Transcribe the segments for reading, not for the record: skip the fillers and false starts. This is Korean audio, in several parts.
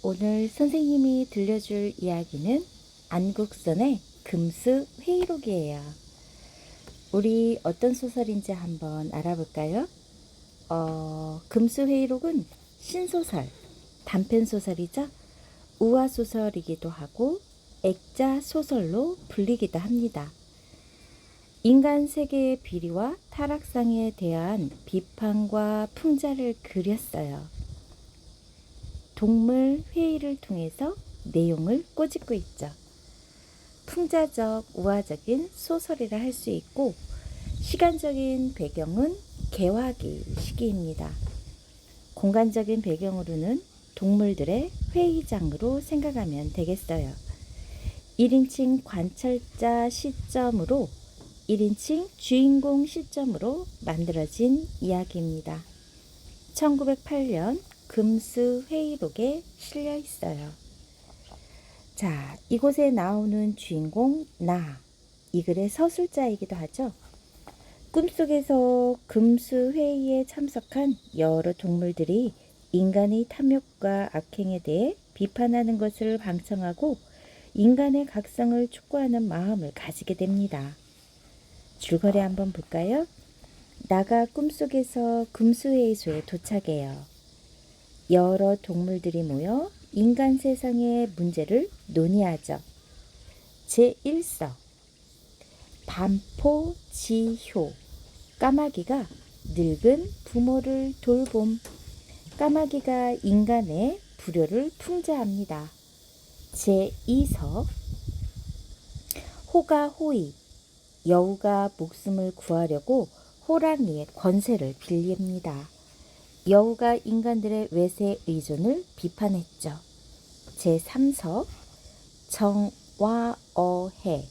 오늘 선생님이 들려줄 이야기는 안국선의 금수회의록이에요. 우리 어떤 소설인지 한번 알아볼까요? 금수회의록은 신소설, 단편소설이죠. 우화소설이기도 하고 액자소설로 불리기도 합니다. 인간 세계의 비리와 타락상에 대한 비판과 풍자를 그렸어요. 동물 회의를 통해서 내용을 꼬집고 있죠. 풍자적, 우화적인 소설이라 할 수 있고 시간적인 배경은 개화기 시기입니다. 공간적인 배경으로는 동물들의 회의장으로 생각하면 되겠어요. 1인칭 관찰자 시점으로 1인칭 주인공 시점으로 만들어진 이야기입니다. 1908년 금수회의록에 실려 있어요. 자, 이곳에 나오는 주인공 이 글의 서술자이기도 하죠. 꿈속에서 금수회의에 참석한 여러 동물들이 인간의 탐욕과 악행에 대해 비판하는 것을 방청하고 인간의 각성을 촉구하는 마음을 가지게 됩니다. 줄거리 한번 볼까요? 나가 꿈속에서 금수회의소에 도착해요. 여러 동물들이 모여 인간 세상의 문제를 논의하죠. 제1서 반포지효 까마귀가 늙은 부모를 돌봄. 까마귀가 인간의 불효를 풍자합니다. 제2서 호가호의 여우가 목숨을 구하려고 호랑이의 권세를 빌립니다. 여우가 인간들의 외세 의존을 비판했죠. 제3서 정와어해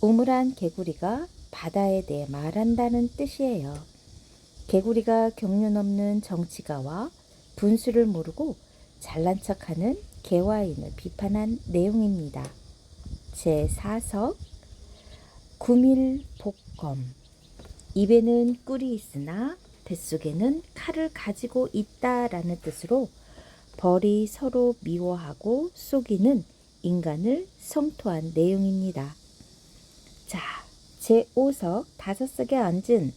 우물한 개구리가 바다에 대해 말한다는 뜻이에요. 개구리가 경륜 없는 정치가와 분수를 모르고 잘난 척하는 개화인을 비판한 내용입니다. 제4서 구밀복검 입에는 꿀이 있으나 뱃속에는 칼을 가지고 있다라는 뜻으로 벌이 서로 미워하고 속이는 인간을 성토한 내용입니다. 자, 제5서 5석에 앉은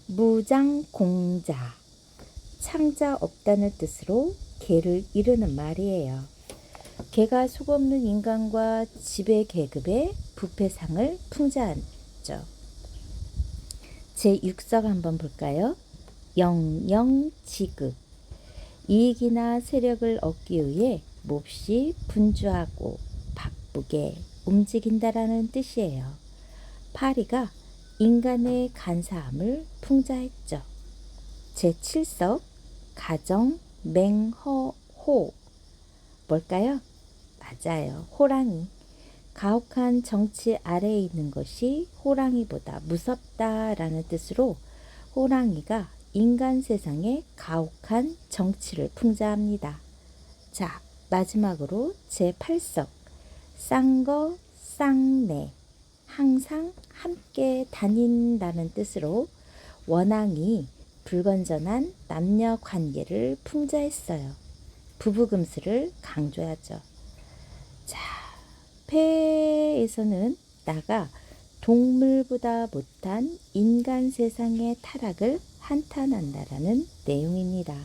무장공자 창자 없다는 뜻으로 개를 이르는 말이에요. 개가 속없는 인간과 지배 계급의 부패상을 풍자하죠. 제6석 한번 볼까요? 영영지극 이익이나 세력을 얻기 위해 몹시 분주하고 바쁘게 움직인다라는 뜻이에요. 파리가 인간의 간사함을 풍자했죠. 제7석 가정맹허호 뭘까요? 맞아요. 호랑이. 가혹한 정치 아래에 있는 것이 호랑이보다 무섭다라는 뜻으로 호랑이가 인간 세상에 가혹한 정치를 풍자합니다. 자, 마지막으로 제8석 쌍거 쌍내 항상 함께 다닌다는 뜻으로 원앙이 불건전한 남녀 관계를 풍자했어요. 부부금수를 강조하죠. 자, 폐에서는 나가 동물보다 못한 인간 세상의 타락을 한탄한다라는 내용입니다.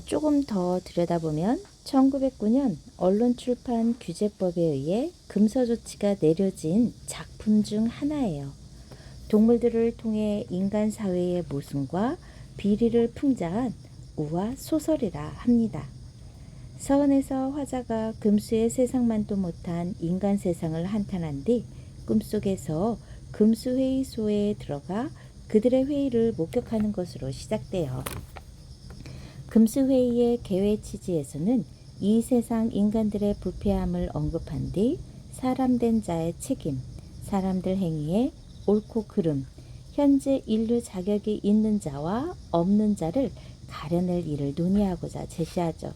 조금 더 들여다보면 1909년 언론출판 규제법에 의해 금서 조치가 내려진 작품 중 하나예요. 동물들을 통해 인간 사회의 모순과 비리를 풍자한 우화 소설이라 합니다. 서원에서 화자가 금수의 세상만도 못한 인간 세상을 한탄한 뒤 꿈속에서 금수회의소에 들어가 그들의 회의를 목격하는 것으로 시작돼요. 금수회의의 개회 취지에서는 이 세상 인간들의 부패함을 언급한 뒤 사람된 자의 책임, 사람들 행위의 옳고 그름, 현재 인류 자격이 있는 자와 없는 자를 가려낼 일을 논의하고자 제시하죠.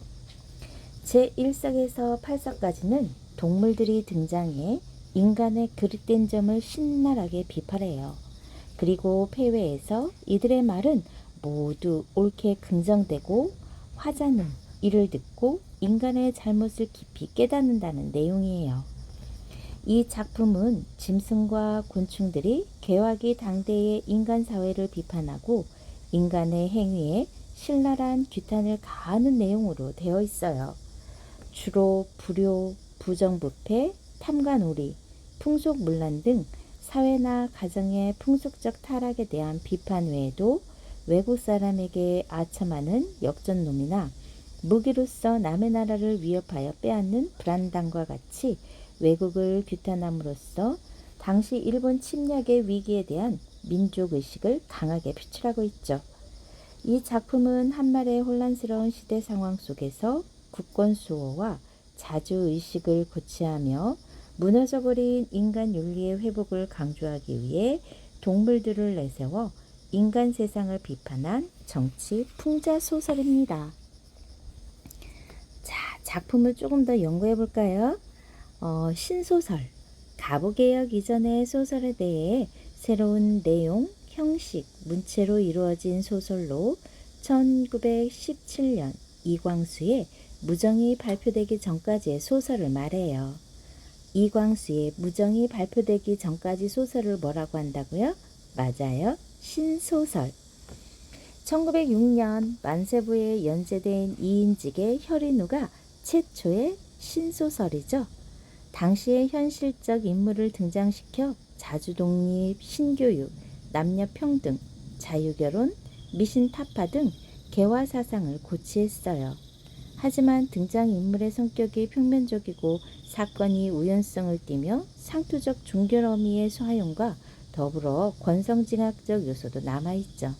제1석에서 8석까지는 동물들이 등장해 인간의 그릇된 점을 신랄하게 비판해요. 그리고 폐회에서 이들의 말은 모두 옳게 긍정되고 화자는 이를 듣고 인간의 잘못을 깊이 깨닫는다는 내용이에요. 이 작품은 짐승과 곤충들이 개화기 당대의 인간 사회를 비판하고 인간의 행위에 신랄한 규탄을 가하는 내용으로 되어 있어요. 주로 불효, 부정부패, 탐관오리, 풍속문란 등 사회나 가정의 풍속적 타락에 대한 비판 외에도 외국 사람에게 아첨하는 역전놈이나 무기로서 남의 나라를 위협하여 빼앗는 불안당과 같이 외국을 규탄함으로써 당시 일본 침략의 위기에 대한 민족의식을 강하게 표출하고 있죠. 이 작품은 한말의 혼란스러운 시대 상황 속에서 국권 수호와 자주의식을 고취하며 무너져버린 인간 윤리의 회복을 강조하기 위해 동물들을 내세워 인간 세상을 비판한 정치 풍자 소설입니다. 자, 작품을 조금 더 연구해 볼까요? 신소설, 가부개혁 이전의 소설에 대해 새로운 내용, 형식, 문체로 이루어진 소설로 1917년 이광수의 무정이 발표되기 전까지의 소설을 말해요. 이광수의 무정이 발표되기 전까지 소설을 뭐라고 한다고요? 맞아요. 신소설. 1906년 만세부에 연재된 이인직의 혈인우가 최초의 신소설이죠. 당시의 현실적 인물을 등장시켜 자주독립, 신교육, 남녀평등, 자유결혼, 미신타파 등 개화 사상을 고취했어요. 하지만 등장인물의 성격이 평면적이고 사건이 우연성을 띠며 상투적 종결 어미의 사용과 더불어 권성징악적 요소도 남아있죠.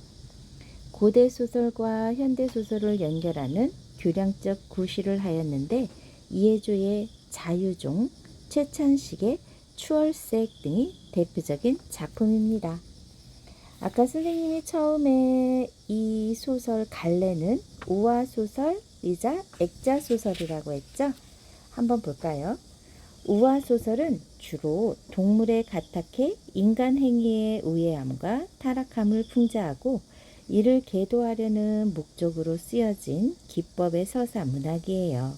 고대 소설과 현대 소설을 연결하는 교량적 구실을 하였는데 이해조의 자유종, 최찬식의 추월색 등이 대표적인 작품입니다. 아까 선생님이 처음에 이 소설 갈래는 우화소설이자 액자소설이라고 했죠? 한번 볼까요? 우화소설은 주로 동물의 가탁해 인간 행위의 우애함과 타락함을 풍자하고 이를 계도하려는 목적으로 쓰여진 기법의 서사 문학이에요.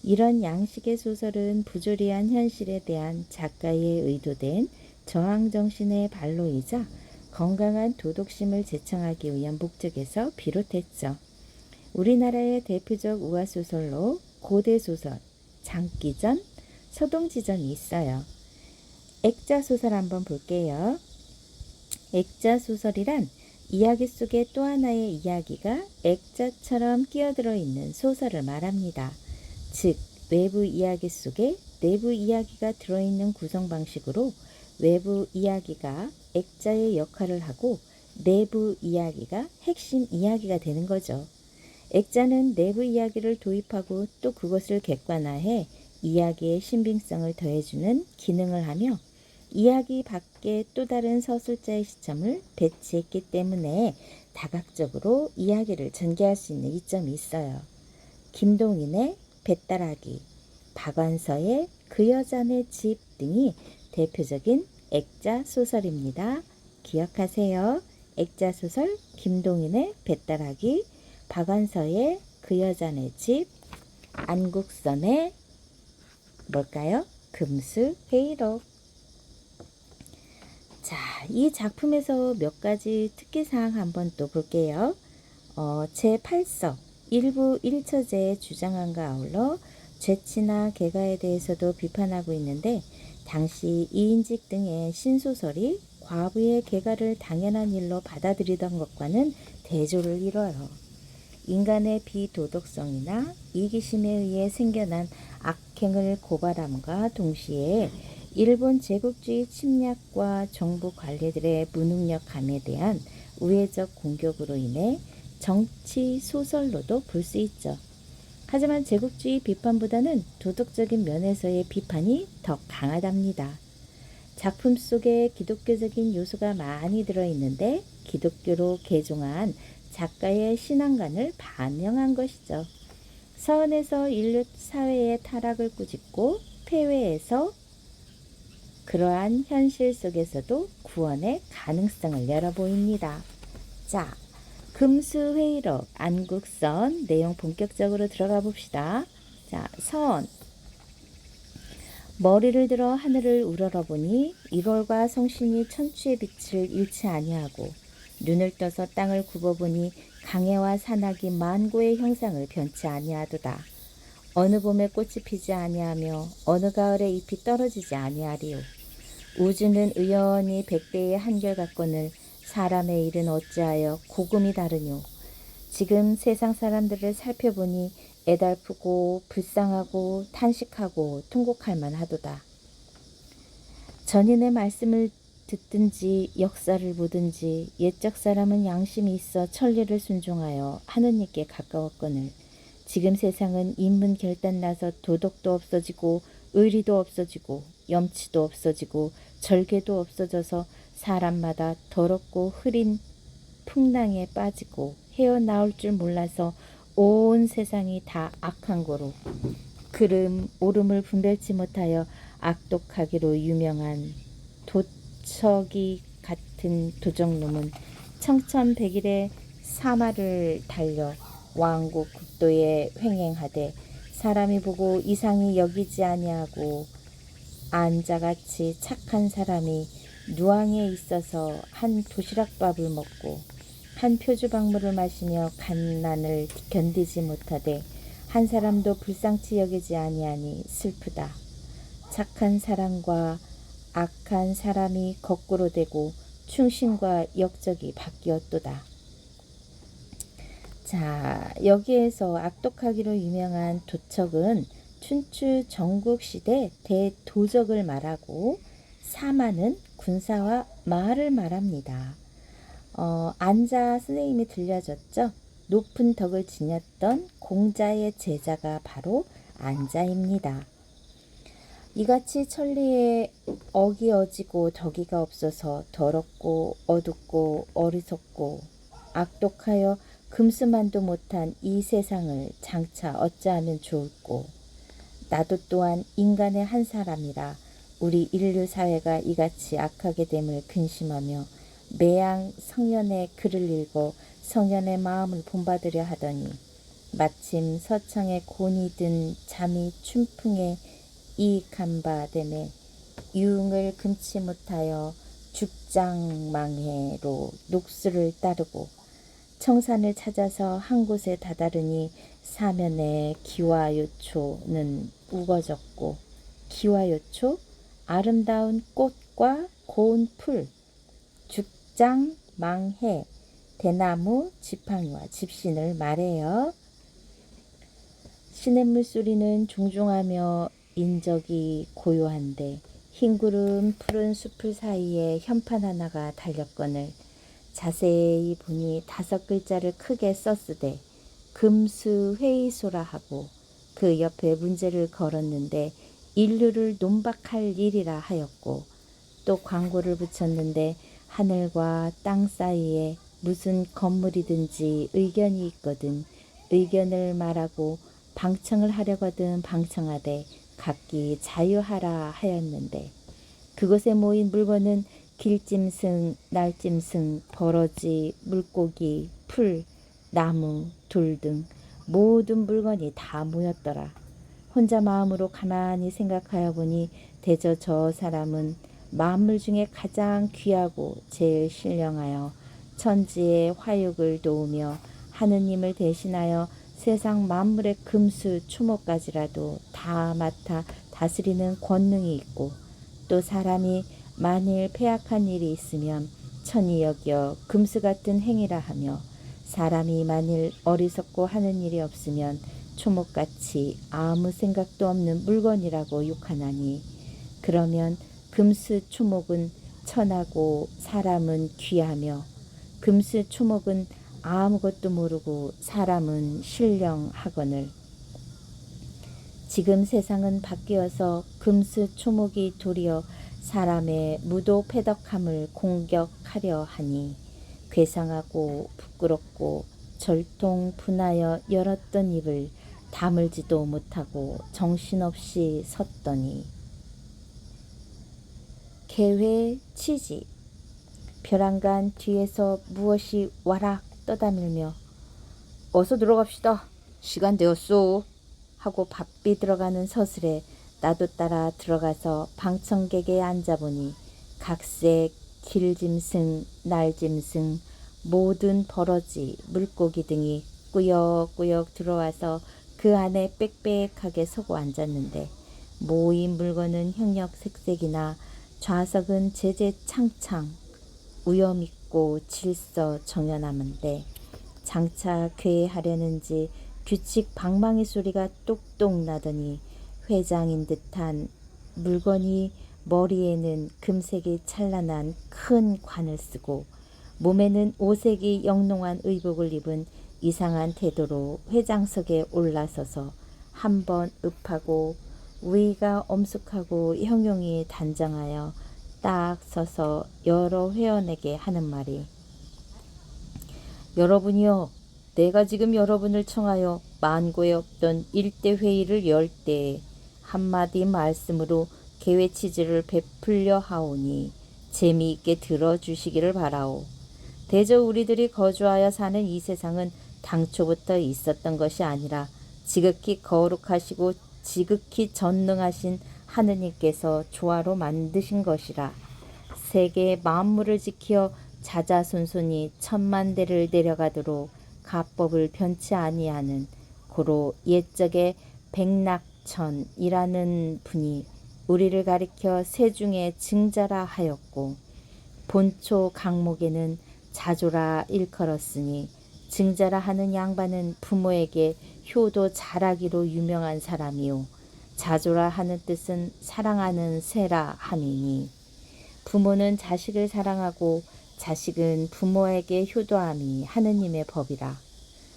이런 양식의 소설은 부조리한 현실에 대한 작가의 의도된 저항정신의 발로이자 건강한 도덕심을 제청하기 위한 목적에서 비롯했죠. 우리나라의 대표적 우화소설로 고대소설, 장기전, 서동지전이 있어요. 액자소설 한번 볼게요. 액자소설이란 이야기 속에 또 하나의 이야기가 액자처럼 끼어들어 있는 소설을 말합니다. 즉, 외부 이야기 속에 내부 이야기가 들어있는 구성 방식으로 외부 이야기가 액자의 역할을 하고 내부 이야기가 핵심 이야기가 되는 거죠. 액자는 내부 이야기를 도입하고 또 그것을 객관화해 이야기의 신빙성을 더해주는 기능을 하며 이야기 밖에 또 다른 서술자의 시점을 배치했기 때문에 다각적으로 이야기를 전개할 수 있는 이점이 있어요. 김동인의 배따라기, 박완서의 그 여자네 집 등이 대표적인 액자 소설입니다. 기억하세요. 액자 소설 김동인의 배따라기, 박완서의 그 여자네 집, 안국선의 뭘까요? 금수회의록. 자, 이 작품에서 몇 가지 특기사항 한번 또 볼게요. 제8서 일부 1처제의 주장함과 아울러 죄치나 개가에 대해서도 비판하고 있는데 당시 이인직 등의 신소설이 과부의 개가를 당연한 일로 받아들이던 것과는 대조를 이뤄요. 인간의 비도덕성이나 이기심에 의해 생겨난 악행을 고발함과 동시에 일본 제국주의 침략과 정부 관리들의 무능력함에 대한 우회적 공격으로 인해 정치 소설로도 볼 수 있죠. 하지만 제국주의 비판보다는 도덕적인 면에서의 비판이 더 강하답니다. 작품 속에 기독교적인 요소가 많이 들어있는데 기독교로 개종한 작가의 신앙관을 반영한 것이죠. 서원에서 인류 사회의 타락을 꾸짖고 폐회에서 그러한 현실 속에서도 구원의 가능성을 열어보입니다. 자, 금수회의록 안국선 내용 본격적으로 들어가 봅시다. 자, 선. 머리를 들어 하늘을 우러러보니 1월과 성신이 천추의 빛을 잃지 아니하고 눈을 떠서 땅을 굽어보니 강해와 산악이 만고의 형상을 변치 아니하도다. 어느 봄에 꽃이 피지 아니하며 어느 가을에 잎이 떨어지지 아니하리요. 우주는 의연히 백배의 한결같거늘 사람의 일은 어찌하여 고금이 다르뇨. 지금 세상 사람들을 살펴보니 애달프고 불쌍하고 탄식하고 통곡할 만하도다. 전인의 말씀을 듣든지 역사를 보든지 옛적 사람은 양심이 있어 천리를 순종하여 하느님께 가까웠거늘 지금 세상은 인문 결단나서 도덕도 없어지고 의리도 없어지고 염치도 없어지고 절개도 없어져서 사람마다 더럽고 흐린 풍랑에 빠지고 헤어나올 줄 몰라서 온 세상이 다 악한 거로 그름 옳음을 분별치 못하여 악독하기로 유명한 도척이 같은 도적놈은 청천백일의 사마를 달려 왕국 국도에 횡행하되 사람이 보고 이상히 여기지 아니하고 안자같이 착한 사람이 누왕에 있어서 한 도시락밥을 먹고 한 표주박물을 마시며 갓난을 견디지 못하되 한 사람도 불쌍치 여기지 아니하니 슬프다. 착한 사람과 악한 사람이 거꾸로 되고 충신과 역적이 바뀌었도다. 자, 여기에서 악독하기로 유명한 도척은 춘추 전국시대 대도적을 말하고 사마는 군사와 마을 말합니다. 안자 선생님이 들려줬죠. 높은 덕을 지녔던 공자의 제자가 바로 안자입니다. 이같이 천리에 어기어지고 덕이가 없어서 더럽고 어둡고 어리석고 악독하여 금수만도 못한 이 세상을 장차 어찌하면 좋을꼬. 나도 또한 인간의 한 사람이라 우리 인류 사회가 이같이 악하게 됨을 근심하며 매양 성년의 글을 읽어 성년의 마음을 본받으려 하더니 마침 서창의 곤이 든 잠이 춘풍에 이익한 바 되매 유흥을 금치 못하여 죽장망해로 녹수를 따르고 청산을 찾아서 한 곳에 다다르니 사면에 기와요초는 우거졌고 기와요초 아름다운 꽃과 고운 풀 죽장망해 대나무 지팡이와 집신을 말해요. 시냇물 소리는 종종하며 인적이 고요한데 흰구름 푸른 숲을 사이에 현판 하나가 달렸거늘 자세히 보니 5글자를 크게 썼으되 금수회의소라 하고 그 옆에 문제를 걸었는데 인류를 논박할 일이라 하였고 또 광고를 붙였는데 하늘과 땅 사이에 무슨 건물이든지 의견이 있거든 의견을 말하고 방청을 하려거든 방청하되 각기 자유하라 하였는데 그곳에 모인 물건은 길짐승, 날짐승, 버러지, 물고기, 풀, 나무, 돌 등 모든 물건이 다 모였더라. 혼자 마음으로 가만히 생각하여 보니 대저 저 사람은 만물 중에 가장 귀하고 제일 신령하여 천지의 화육을 도우며 하느님을 대신하여 세상 만물의 금수 초목까지라도 다 맡아 다스리는 권능이 있고 또 사람이 만일 패악한 일이 있으면 천히 여겨 금수 같은 행위라 하며 사람이 만일 어리석고 하는 일이 없으면 초목같이 아무 생각도 없는 물건이라고 욕하나니 그러면 금수 초목은 천하고 사람은 귀하며 금수 초목은 아무것도 모르고 사람은 신령하거늘 지금 세상은 바뀌어서 금수 초목이 도리어 사람의 무도 패덕함을 공격하려 하니 괴상하고 부끄럽고 절통 분하여 열었던 입을 다물지도 못하고 정신없이 섰더니 개회 치지 벼랑간 뒤에서 무엇이 와락 떠다밀며 어서 들어갑시다. 시간 되었소. 하고 바삐 들어가는 서슬에 나도 따라 들어가서 방청객에 앉아보니 각색, 길짐승, 날짐승, 모든 버러지, 물고기 등이 꾸역꾸역 들어와서 그 안에 빽빽하게 서고 앉았는데 모인 물건은 형형색색이나 좌석은 제제창창 우여있고 질서 정연하는데 장차 괴하려는지 규칙 방망이 소리가 똑똑 나더니 회장인 듯한 물건이 머리에는 금색이 찬란한 큰 관을 쓰고 몸에는 오색이 영롱한 의복을 입은 이상한 태도로 회장석에 올라서서 한번 읍하고 위가 엄숙하고 형용이 단정하여 딱 서서 여러 회원에게 하는 말이 여러분이여, 내가 지금 여러분을 청하여 만고에 없던 일대 회의를 열 때에 한마디 말씀으로 개회 치즈를 베풀려 하오니 재미있게 들어주시기를 바라오. 대저 우리들이 거주하여 사는 이 세상은 당초부터 있었던 것이 아니라 지극히 거룩하시고 지극히 전능하신 하느님께서 조화로 만드신 것이라. 세계의 만물을 지키어 자자손손이 천만대를 내려가도록 가법을 변치 아니하는 고로 옛적에 백낙천이라는 분이 우리를 가리켜 세중에 증자라 하였고 본초 강목에는 자조라 일컬었으니 증자라 하는 양반은 부모에게 효도 잘하기로 유명한 사람이요 자조라 하는 뜻은 사랑하는 새라 함이니 부모는 자식을 사랑하고 자식은 부모에게 효도함이 하느님의 법이라.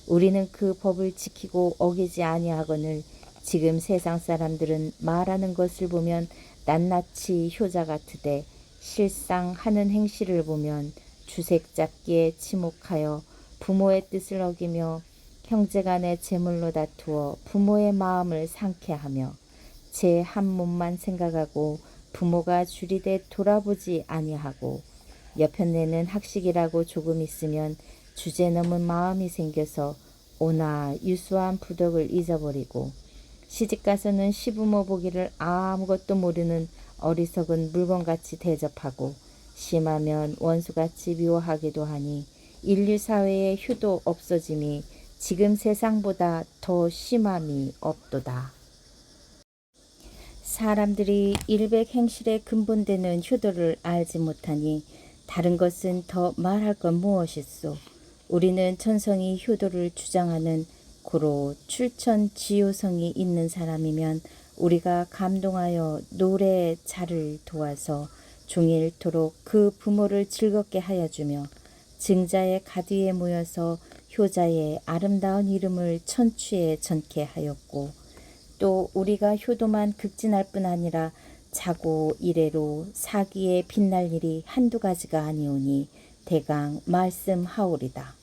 우리는 그 법을 지키고 어기지 아니하거늘 지금 세상 사람들은 말하는 것을 보면 낱낱이 효자 같으되 실상 하는 행실을 보면 주색 잡기에 치목하여 부모의 뜻을 어기며 형제간의 재물로 다투어 부모의 마음을 상쾌하며 제 한 몸만 생각하고 부모가 주리되 돌아보지 아니하고 여편네는 학식이라고 조금 있으면 주제 넘은 마음이 생겨서 오나 유수한 부덕을 잊어버리고 시집가서는 시부모 보기를 아무것도 모르는 어리석은 물건같이 대접하고 심하면 원수같이 미워하기도 하니 인류사회의 효도 없어짐이 지금 세상보다 더 심함이 없도다. 사람들이 일백행실에 근본되는 효도를 알지 못하니 다른 것은 더 말할 건 무엇이소. 우리는 천성이 효도를 주장하는 고로 출천지효성이 있는 사람이면 우리가 감동하여 노래의 자를 도와서 종일토록 그 부모를 즐겁게 하여 주며 증자의 가디에 모여서 효자의 아름다운 이름을 천추에 전케 하였고 또 우리가 효도만 극진할 뿐 아니라 자고 이래로 사기에 빛날 일이 한두 가지가 아니오니 대강 말씀하오리다.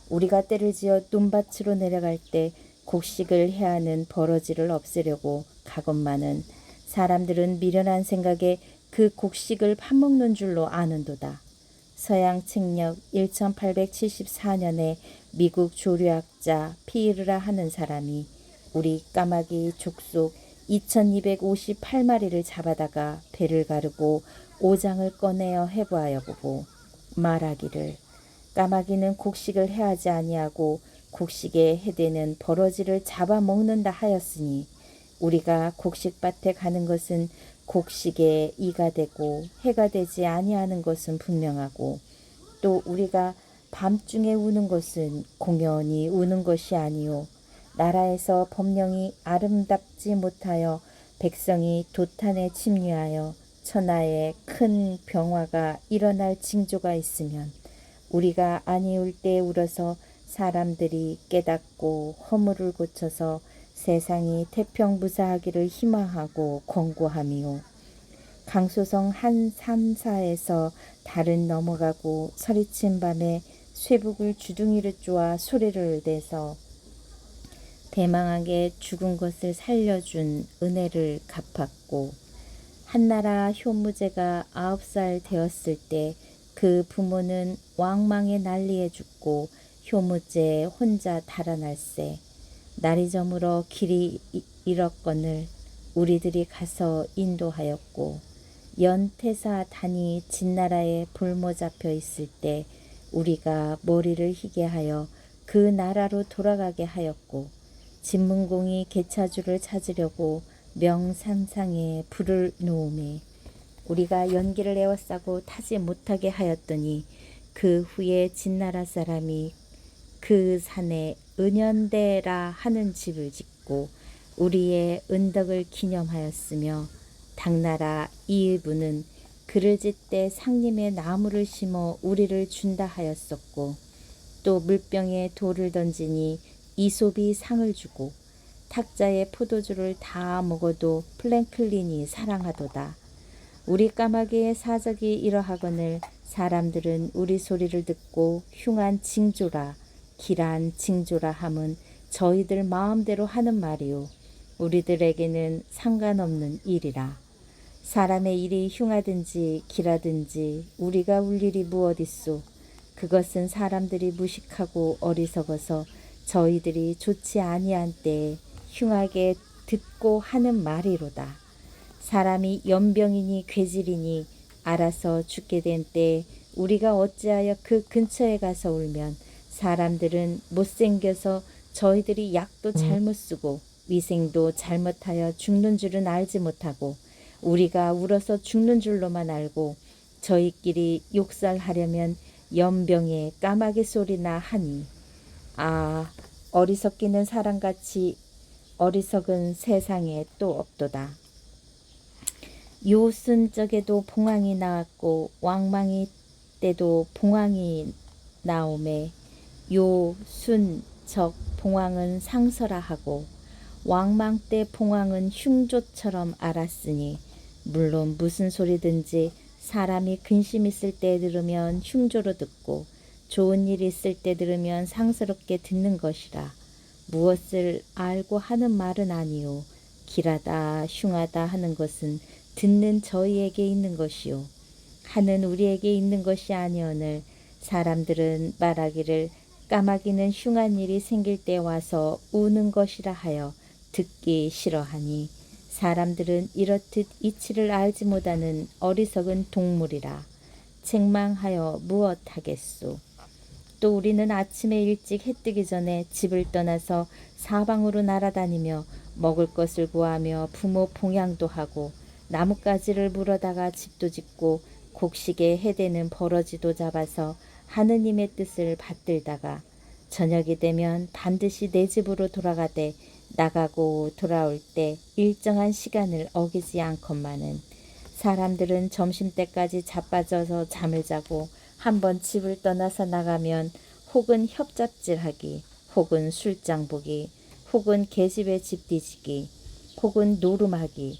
우리가 때를 지어 눈밭으로 내려갈 때 곡식을 해야 하는 버러지를 없애려고 가건만은 사람들은 미련한 생각에 그 곡식을 파먹는 줄로 아는도다. 서양 책력 1874년에 미국 조류학자 피이르라 하는 사람이 우리 까마귀 족속 2258마리를 잡아다가 배를 가르고 오장을 꺼내어 해보하여 보고 말하기를 까마귀는 곡식을 해하지 아니하고 곡식에 해대는 버러지를 잡아먹는다 하였으니 우리가 곡식밭에 가는 것은 곡식에 이가 되고 해가 되지 아니하는 것은 분명하고 또 우리가 밤중에 우는 것은 공연히 우는 것이 아니요 나라에서 법령이 아름답지 못하여 백성이 도탄에 침략하여 천하에 큰 병화가 일어날 징조가 있으면 우리가 아니울 때 울어서 사람들이 깨닫고 허물을 고쳐서 세상이 태평무사하기를 희망하고 권고하미요. 강소성 한 산사에서 달은 넘어가고 서리친 밤에 쇠북을 주둥이를 쪼아 소리를 내서 대망하게 죽은 것을 살려준 은혜를 갚았고 한나라 효무제가 9살 되었을 때 그 부모는 왕망의 난리에 죽고 효무제 혼자 달아날세. 날이 저물어 길이 잃었거늘 우리들이 가서 인도하였고, 연태사 단이 진나라에 볼모 잡혀 있을 때 우리가 머리를 희게 하여 그 나라로 돌아가게 하였고, 진문공이 개차주를 찾으려고 명산상에 불을 놓음에 우리가 연기를 에워싸고 타지 못하게 하였더니, 그 후에 진나라 사람이 그 산에 은연대라 하는 집을 짓고 우리의 은덕을 기념하였으며, 당나라 이의부는 그를 짓되 상림에 나무를 심어 우리를 준다 하였었고, 또 물병에 돌을 던지니 이솝이 상을 주고, 탁자에 포도주를 다 먹어도 플랭클린이 사랑하도다. 우리 까마귀의 사적이 이러하거늘 사람들은 우리 소리를 듣고 흉한 징조라 길한 징조라 함은 저희들 마음대로 하는 말이요 우리들에게는 상관없는 일이라. 사람의 일이 흉하든지 길하든지 우리가 울 일이 무엇이소. 그것은 사람들이 무식하고 어리석어서 저희들이 좋지 아니한 때에 흉하게 듣고 하는 말이로다. 사람이 연병이니 괴질이니 알아서 죽게 된 때에 우리가 어찌하여 그 근처에 가서 울면, 사람들은 못생겨서 저희들이 약도 잘못 쓰고 위생도 잘못하여 죽는 줄은 알지 못하고, 우리가 울어서 죽는 줄로만 알고 저희끼리 욕설하려면 연병에 까마귀 소리나 하니, 아, 어리석기는 사람같이 어리석은 세상에 또 없도다. 요순 적에도 봉황이 나왔고 왕망이 때도 봉황이 나오매, 요순 적 봉황은 상서라 하고 왕망 때 봉황은 흉조처럼 알았으니, 물론 무슨 소리든지 사람이 근심 있을 때 들으면 흉조로 듣고 좋은 일 있을 때 들으면 상스럽게 듣는 것이라. 무엇을 알고 하는 말은 아니요 길하다 흉하다 하는 것은 듣는 저희에게 있는 것이요 하는 우리에게 있는 것이 아니오늘, 사람들은 말하기를 까마귀는 흉한 일이 생길 때 와서 우는 것이라 하여 듣기 싫어하니, 사람들은 이렇듯 이치를 알지 못하는 어리석은 동물이라. 책망하여 무엇하겠소. 또 우리는 아침에 일찍 해 뜨기 전에 집을 떠나서 사방으로 날아다니며 먹을 것을 구하며 부모 봉양도 하고 나뭇가지를 물어다가 집도 짓고 곡식에 해대는 버러지도 잡아서 하느님의 뜻을 받들다가 저녁이 되면 반드시 내 집으로 돌아가되, 나가고 돌아올 때 일정한 시간을 어기지 않건만은, 사람들은 점심때까지 자빠져서 잠을 자고 한번 집을 떠나서 나가면 혹은 협잡질하기, 혹은 술장 보기, 혹은 계집의 집 뒤지기, 혹은 노름하기,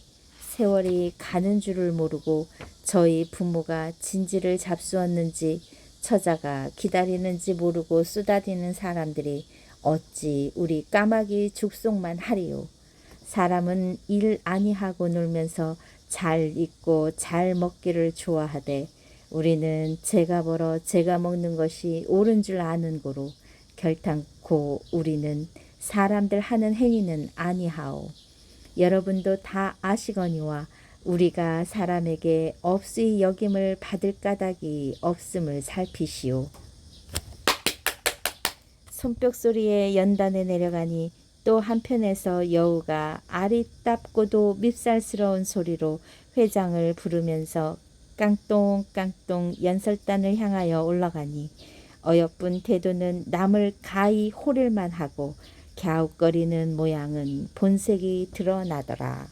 세월이 가는 줄을 모르고 저희 부모가 진지를 잡수었는지 처자가 기다리는지 모르고 쏘다니는 사람들이 어찌 우리 까마귀 죽속만 하리요. 사람은 일 아니하고 놀면서 잘 입고 잘 먹기를 좋아하되, 우리는 제가 벌어 제가 먹는 것이 옳은 줄 아는 고로 결탄코 우리는 사람들 하는 행위는 아니하오. 여러분도 다 아시거니와 우리가 사람에게 없이 여김을 받을 까닭이 없음을 살피시오. 손뼉소리에 연단에 내려가니, 또 한편에서 여우가 아리답고도 밉살스러운 소리로 회장을 부르면서 깡똥깡똥 연설단을 향하여 올라가니, 어여쁜 태도는 남을 가히 호릴만 하고 갸웃거리는 모양은 본색이 드러나더라.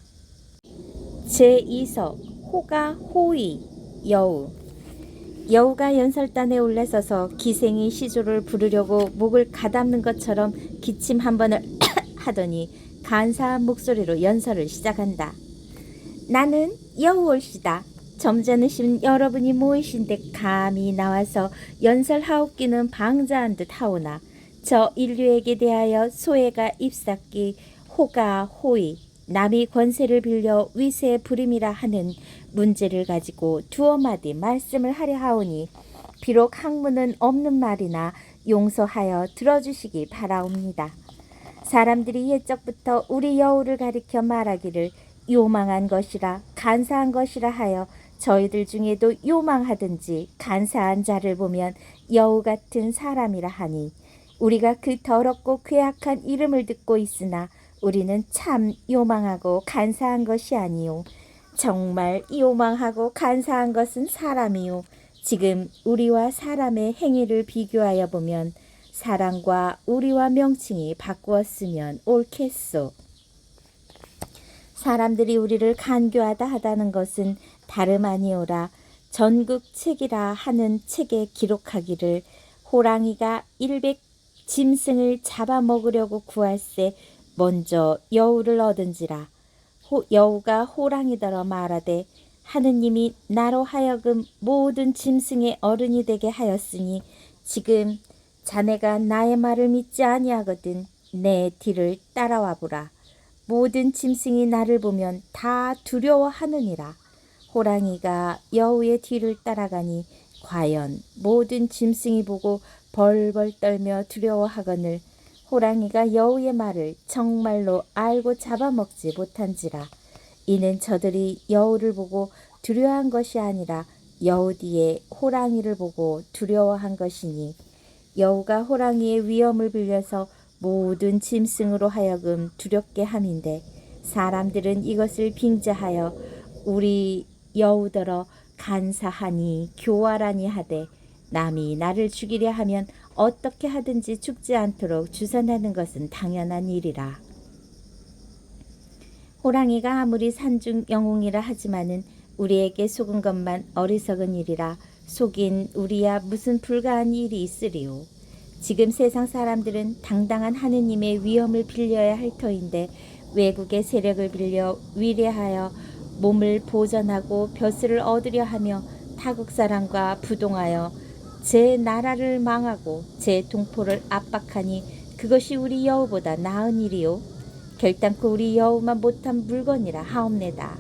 제2석 호가 호의 여우. 여우가 연설단에 올라서서 기생이 시조를 부르려고 목을 가담는 것처럼 기침 한 번을 하더니 간사한 목소리로 연설을 시작한다. 나는 여우올시다. 점잖으신 여러분이 모이신데 감히 나와서 연설하옵기는 방자한 듯 하오나, 저 인류에게 대하여 소해가 잎삭기 호가 호의 남이 권세를 빌려 위세의 부림이라 하는 문제를 가지고 두어 마디 말씀을 하려 하오니, 비록 학문은 없는 말이나 용서하여 들어주시기 바라옵니다. 사람들이 옛적부터 우리 여우를 가리켜 말하기를 요망한 것이라 간사한 것이라 하여 저희들 중에도 요망하든지 간사한 자를 보면 여우 같은 사람이라 하니 우리가 그 더럽고 괴악한 이름을 듣고 있으나 우리는 참 요망하고 간사한 것이 아니요 정말 요망하고 간사한 것은 사람이요 지금 우리와 사람의 행위를 비교하여 보면 사람과 우리와 명칭이 바꾸었으면 옳겠소. 사람들이 우리를 간교하다 하다는 것은 다름 아니오라. 전국책이라 하는 책에 기록하기를 호랑이가 100 짐승을 잡아먹으려고 구할새 먼저 여우를 얻은지라. 여우가 호랑이더러 말하되 하느님이 나로 하여금 모든 짐승의 어른이 되게 하였으니 지금 자네가 나의 말을 믿지 아니하거든 내 뒤를 따라와 보라. 모든 짐승이 나를 보면 다 두려워하느니라. 호랑이가 여우의 뒤를 따라가니 과연 모든 짐승이 보고 벌벌 떨며 두려워하거늘 호랑이가 여우의 말을 정말로 알고 잡아먹지 못한지라. 이는 저들이 여우를 보고 두려워한 것이 아니라 여우 뒤에 호랑이를 보고 두려워한 것이니 여우가 호랑이의 위엄을 빌려서 모든 짐승으로 하여금 두렵게 함인데 사람들은 이것을 빙자하여 우리 여우더러 간사하니 교활하니 하되 남이 나를 죽이려 하면 어떻게 하든지 죽지 않도록 주선하는 것은 당연한 일이라. 호랑이가 아무리 산중 영웅이라 하지만은 우리에게 속은 것만 어리석은 일이라. 속인 우리야 무슨 불가한 일이 있으리요. 지금 세상 사람들은 당당한 하느님의 위엄을 빌려야 할 터인데 외국의 세력을 빌려 위례하여 몸을 보전하고 벼슬을 얻으려 하며 타국 사람과 부동하여 제 나라를 망하고 제 동포를 압박하니 그것이 우리 여우보다 나은 일이요. 결단코 우리 여우만 못한 물건이라 하옵내다.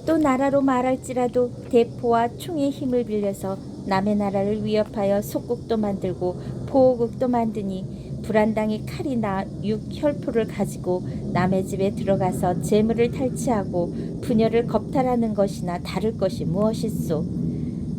또 나라로 말할지라도 대포와 총의 힘을 빌려서 남의 나라를 위협하여 속국도 만들고 보호국도 만드니 불안당이 칼이나 육혈포를 가지고 남의 집에 들어가서 재물을 탈취하고 부녀를 겁탈하는 것이나 다를 것이 무엇이소.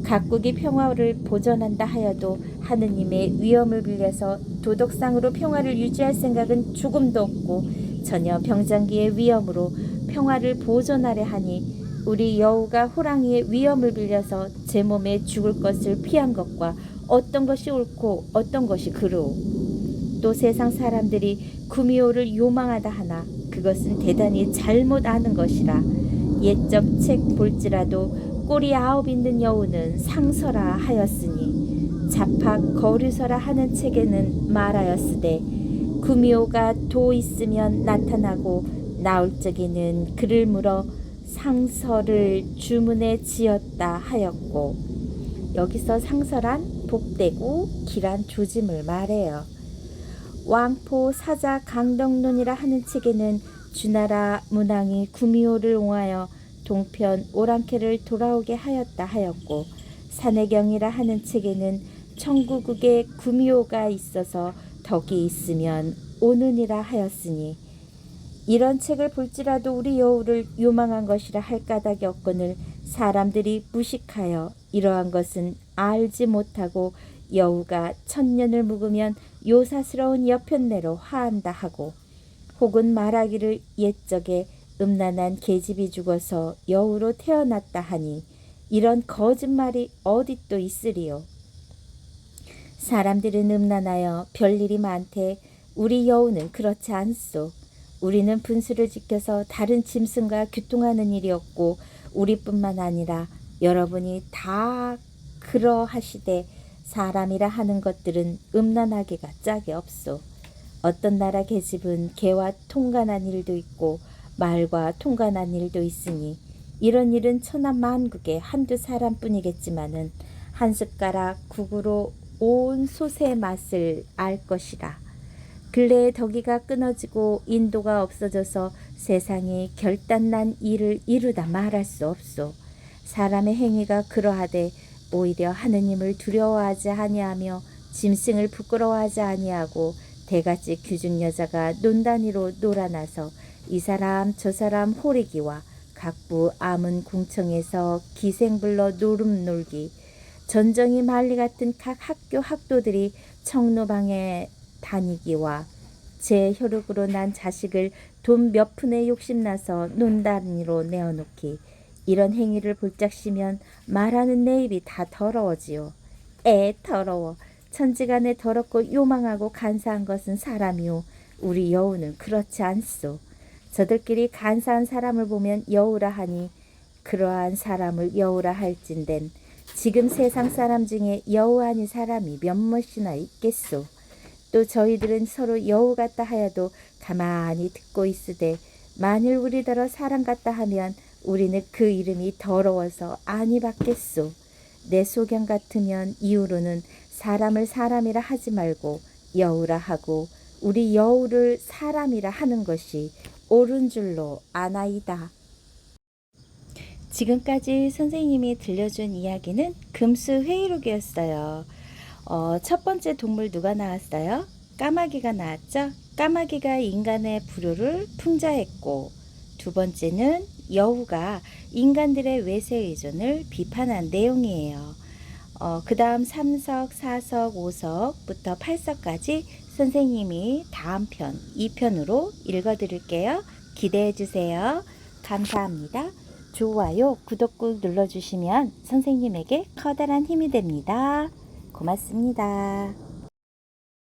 각국이 평화를 보전한다 하여도 하느님의 위엄을 빌려서 도덕상으로 평화를 유지할 생각은 조금도 없고 전혀 병장기의 위엄으로 평화를 보존하려 하니 우리 여우가 호랑이의 위엄을 빌려서 제 몸에 죽을 것을 피한 것과 어떤 것이 옳고 어떤 것이 그르오. 또 세상 사람들이 구미호를 요망하다 하나 그것은 대단히 잘못 아는 것이라. 옛적 책 볼지라도 꼬리 9 있는 여우는 상서라 하였으니 자팍 거류서라 하는 책에는 말하였으되 구미호가 도 있으면 나타나고 나올 적에는 그를 물어 상서를 주문에 지었다 하였고 여기서 상서란 복되고 길한 조짐을 말해요. 왕포 사자 강덕론이라 하는 책에는 주나라 문왕이 구미호를 옹하여 동편 오랑캐를 돌아오게 하였다 하였고 산해경이라 하는 책에는 청구국에 구미호가 있어서 덕이 있으면 오느니라 하였으니 이런 책을 볼지라도 우리 여우를 요망한 것이라 할 까닭이 없거늘 사람들이 무식하여 이러한 것은 알지 못하고 여우가 1000년을 묵으면 요사스러운 여편네로 화한다 하고 혹은 말하기를 옛적에 음란한 계집이 죽어서 여우로 태어났다 하니 이런 거짓말이 어디 또 있으리요. 사람들은 음란하여 별일이 많되 우리 여우는 그렇지 않소. 우리는 분수를 지켜서 다른 짐승과 교통하는 일이 없고 우리뿐만 아니라 여러분이 다 그러하시되 사람이라 하는 것들은 음란하기가 짝이 없소. 어떤 나라 계집은 개와 통관한 일도 있고 말과 통관한 일도 있으니 이런 일은 천하만국에 한두 사람뿐이겠지만은 한 숟가락 국으로 온 솥의 맛을 알 것이라. 근래에 덕이가 끊어지고 인도가 없어져서 세상에 결단난 일을 이루다 말할 수 없소. 사람의 행위가 그러하되 오히려 하느님을 두려워하지 아니하며 짐승을 부끄러워하지 아니하고 대갓집 귀중 여자가 논단위로 놀아나서 이 사람 저 사람 호리기와 각부 암은 궁청에서 기생불러 노름 놀기 전정이 만리 같은 각 학교 학도들이 청로방에 다니기와 제 혈육으로 난 자식을 돈 몇 푼에 욕심나서 논단위로 내어놓기 이런 행위를 볼짝시면 말하는 내 입이 다 더러워지요. 더러워. 천지간에 더럽고 요망하고 간사한 것은 사람이요. 우리 여우는 그렇지 않소. 저들끼리 간사한 사람을 보면 여우라 하니 그러한 사람을 여우라 할진된 지금 세상 사람 중에 여우 아닌 사람이 몇몇이나 있겠소. 또 저희들은 서로 여우 같다 하여도 가만히 듣고 있으되 만일 우리더러 사람 같다 하면 우리는 그 이름이 더러워서 아니 받겠소. 내 소견 같으면 이후로는 사람을 사람이라 하지 말고 여우라 하고 우리 여우를 사람이라 하는 것이 옳은 줄로 아나이다. 지금까지 선생님이 들려준 이야기는 금수회의록이었어요. 첫 번째 동물 누가 나왔어요? 까마귀가 나왔죠? 까마귀가 인간의 불효를 풍자했고 두 번째는 여우가 인간들의 외세 의존을 비판한 내용이에요. 그 다음 3석, 4석, 5석부터 8석까지 선생님이 다음 편 2편으로 읽어드릴게요. 기대해주세요. 감사합니다. 좋아요, 구독 꾹 눌러주시면 선생님에게 커다란 힘이 됩니다. 고맙습니다.